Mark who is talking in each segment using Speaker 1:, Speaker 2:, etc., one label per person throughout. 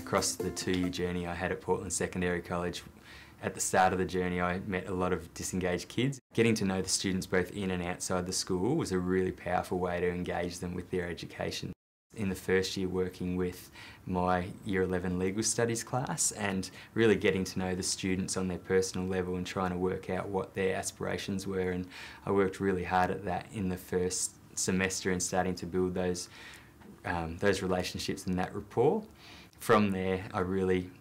Speaker 1: Across the 2-year journey I had at Portland Secondary College, at the start of the journey I met a lot of disengaged kids. Getting to know the students both in and outside the school was a really powerful way to engage them with their education. In the first year working with my Year 11 Legal Studies class and really getting to know the students on their personal level and trying to work out what their aspirations were, and I worked really hard at that in the first semester and starting to build those relationships and that rapport. From there I really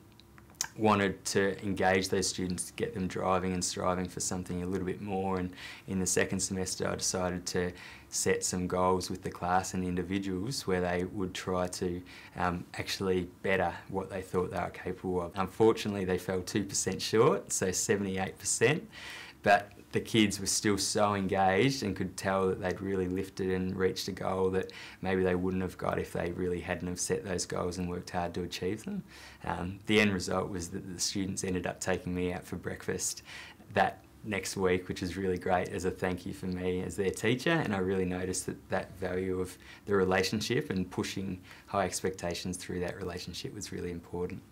Speaker 1: wanted to engage those students to get them driving and striving for something a little bit more, and in the second semester I decided to set some goals with the class and individuals where they would try to actually better what they thought they were capable of. Unfortunately they fell 2% short, so 78%, but the kids were still so engaged and could tell that they'd really lifted and reached a goal that maybe they wouldn't have got if they really hadn't have set those goals and worked hard to achieve them. The end result was that the students ended up taking me out for breakfast that next week, which was really great as a thank you for me as their teacher, and I really noticed that value of the relationship and pushing high expectations through that relationship was really important.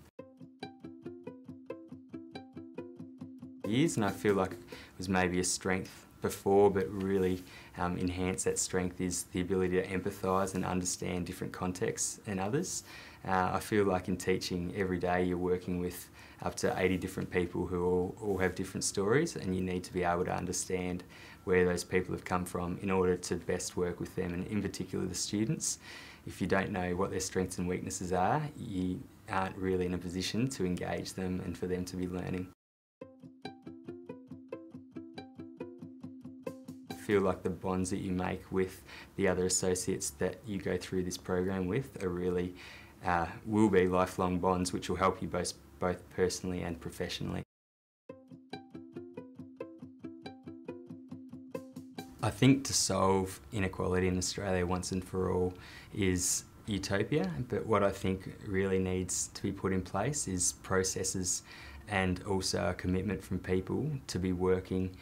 Speaker 1: And I feel like it was maybe a strength before, but really enhance that strength is the ability to empathise and understand different contexts and others. I feel like in teaching every day you're working with up to 80 different people who all have different stories, and you need to be able to understand where those people have come from in order to best work with them, and in particular the students. If you don't know what their strengths and weaknesses are, you aren't really in a position to engage them and for them to be learning. I feel like the bonds that you make with the other associates that you go through this program with are really will be lifelong bonds which will help you both personally and professionally. I think to solve inequality in Australia once and for all is utopia, but what I think really needs to be put in place is processes and also a commitment from people to be working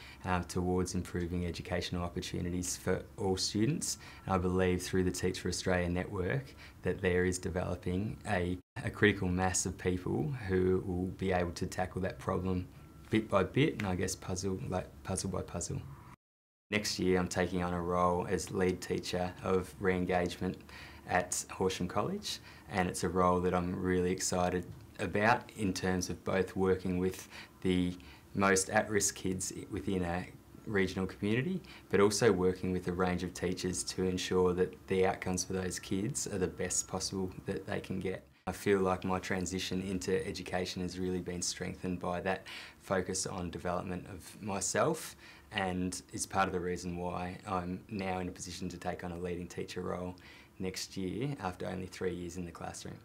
Speaker 1: towards improving educational opportunities for all students. And I believe through the Teach for Australia network that there is developing a critical mass of people who will be able to tackle that problem bit by bit, and I guess puzzle by puzzle. Next year I'm taking on a role as lead teacher of re-engagement at Horsham College, and it's a role that I'm really excited about in terms of both working with the most at-risk kids within a regional community, but also working with a range of teachers to ensure that the outcomes for those kids are the best possible that they can get. I feel like my transition into education has really been strengthened by that focus on development of myself, and is part of the reason why I'm now in a position to take on a leading teacher role next year after only 3 years in the classroom.